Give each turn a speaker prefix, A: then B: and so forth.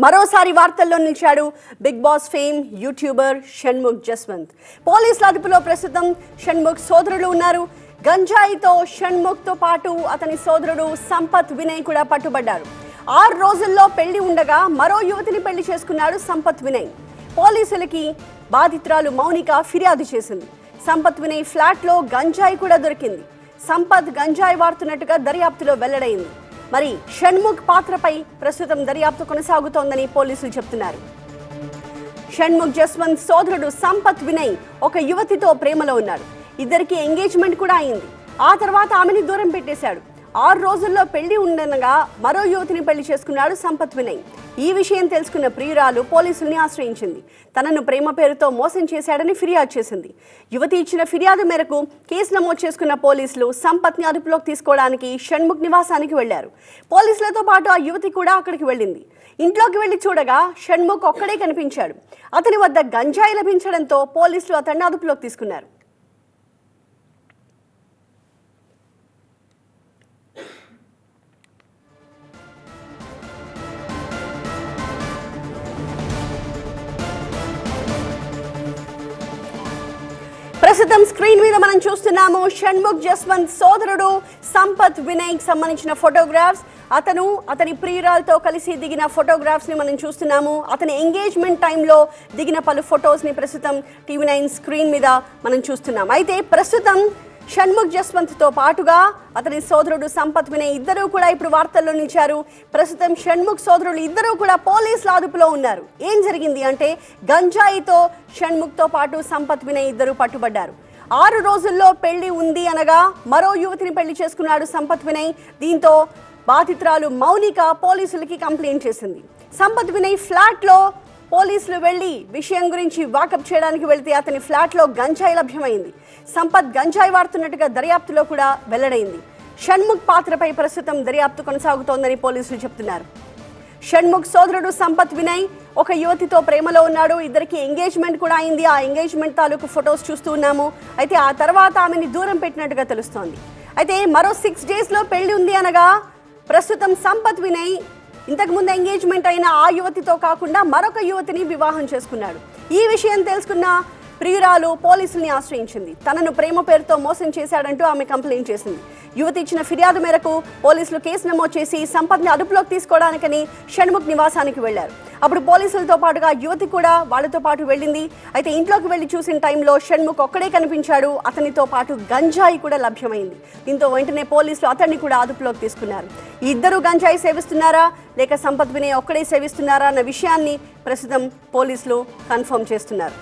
A: మరోసారి వార్తల్లో నిలిచాడు big boss fame youtuber Shanmukh Jaswanth. పోలీసుల అదుపులో ప్రస్తుతం షణ్ముఖ్ సోదరులు ఉన్నారు. గంజాయితో షణ్ముఖ్తో పాటు అతని సోదరుడు సంపత్ వినయ్ కూడా పట్టుబడ్డారు. 6 రోజుల్లో పెళ్లి ఉండగా మరో యువతిని పెళ్లి చేసుకున్నాడు సంపత్ వినయ్. పోలీసులకి బాధితురాలు మౌనిక ఫిర్యాదు చేసింది. సంపత్ వినయ్ ఫ్లాట్లో గంజాయి కూడా దొరికింది. సంపత్ గంజాయి వాడుతున్నట్టుగా దర్యాప్తులో వెల్లడైంది. మరి షణ్ముఖ్ పాత్రపై ప్రస్తుతం దర్యాప్తు కొనసాగుతోందని పోలీసులు చెప్తున్నారు. షణ్ముఖ్ జస్వంత్ సోదరుడు సంపత్ వినయ్ ఒక యువతితో ప్రేమలో ఉన్నాడు. ఇద్దరికి ఎంగేజ్మెంట్ కూడా అయింది. ఆ తర్వాత ఆమెని దూరం పెట్టేశాడు. 6 రోజుల్లో పెళ్లి ఉండనగా మరో యువతిని పెళ్లి చేసుకున్నాడు సంపత్ వినయ్. ఈ విషయం తెలుసుకున్న ప్రియురాలు పోలీసుల్ని ఆశ్రయించింది. తనను ప్రేమ పేరుతో మోసం చేశాడని ఫిర్యాదు చేసింది. యువతి ఇచ్చిన ఫిర్యాదు మేరకు కేసు నమోదు చేసుకున్న పోలీసులు సంపత్ని అదుపులోకి తీసుకోవడానికి షణ్ముఖ్ నివాసానికి వెళ్లారు. పోలీసులతో పాటు ఆ యువతి కూడా అక్కడికి వెళ్ళింది. ఇంట్లోకి వెళ్లి చూడగా షణ్ముఖ్ ఒక్కడే కనిపించాడు. అతని వద్ద గంజాయి లభించడంతో పోలీసులు అతన్ని అదుపులోకి తీసుకున్నారు. ప్రస్తుతం స్క్రీన్ మీద మనం చూస్తున్నాము షణ్ముఖ్ జస్వంత్ సోదరుడు సంపత్ వినయ్ సంబంధించిన ఫోటోగ్రాఫ్స్. అతని ప్రియురాలతో కలిసి దిగిన ఫోటోగ్రాఫ్స్ ని మనం చూస్తున్నాము. అతని ఎంగేజ్మెంట్ టైంలో దిగిన పలు ఫొటోస్ ని ప్రస్తుతం TV9 స్క్రీన్ మీద మనం చూస్తున్నాం. అయితే ప్రస్తుతం షణ్ముఖ్ జస్వంత్తో పాటుగా అతని సోదరుడు సంపత్ వినయ్ ఇద్దరూ కూడా ఇప్పుడు వార్తల్లో నిలిచారు. ప్రస్తుతం షణ్ముఖ్ సోదరులు ఇద్దరూ కూడా పోలీసుల అదుపులో ఉన్నారు. ఏం జరిగింది అంటే గంజాయితో షణ్ముఖ్తో పాటు సంపత్ వినయ్ ఇద్దరు పట్టుబడ్డారు. 6 రోజుల్లో పెళ్లి ఉంది అనగా మరో యువతిని పెళ్లి చేసుకున్నాడు సంపత్ వినయ్. దీంతో బాధితురాలు మౌనిక పోలీసులకి కంప్లైంట్ చేసింది. సంపత్ వినయ్ ఫ్లాట్లో పోలీసులు వెళ్లి విషయం గురించి వాకప్ చేయడానికి వెళితే అతని ఫ్లాట్లో గంజాయి లభ్యమైంది. సంపత్ గంజాయి వాడుతున్నట్టుగా దర్యాప్తులో కూడా వెల్లడైంది. షణ్ముఖ్ పాత్రపై ప్రస్తుతం దర్యాప్తు కొనసాగుతోందని పోలీసులు చెప్తున్నారు. షణ్ముఖ్ సోదరుడు సంపత్ వినయ్ ఒక యువతితో ప్రేమలో ఉన్నాడు. ఇద్దరికి ఎంగేజ్మెంట్ కూడా అయింది. ఆ ఎంగేజ్మెంట్ తాలూకు ఫొటోస్ చూస్తూ ఉన్నాము. అయితే ఆ తర్వాత ఆమెని దూరం పెట్టినట్టుగా తెలుస్తోంది. అయితే మరో 6 డేస్లో పెళ్లి ఉంది అనగా ప్రస్తుతం సంపత్ వినయ్ ఇంతకుముందు ఎంగేజ్మెంట్ అయిన ఆ యువతితో కాకుండా మరొక యువతిని వివాహం చేసుకున్నాడు. ఈ విషయం తెలుసుకున్న ప్రియురాలు పోలీసుల్ని ఆశ్రయించింది. తనను ప్రేమ పేరుతో మోసం చేశాడంటూ ఆమె కంప్లైంట్ చేసింది. యువతి ఇచ్చిన ఫిర్యాదు మేరకు పోలీసులు కేసు నమోదు చేసి సంపత్ని అదుపులోకి తీసుకోవడానికని షణ్ముఖ్ నివాసానికి వెళ్లారు. అప్పుడు పోలీసులతో పాటుగా యువతి కూడా వాళ్ళతో పాటు వెళ్ళింది. అయితే ఇంట్లోకి వెళ్లి చూసిన టైంలో షణ్ముఖ్ ఒక్కడే కనిపించాడు. అతనితో పాటు గంజాయి కూడా లభ్యమైంది. దీంతో వెంటనే పోలీసులు అతన్ని కూడా అదుపులోకి తీసుకున్నారు. ఇద్దరు గంజాయి సేవిస్తున్నారా లేక సంపత్ వినయ్ ఒక్కడే సేవిస్తున్నారా అన్న విషయాన్ని ప్రస్తుతం పోలీసులు కన్ఫర్మ్ చేస్తున్నారు.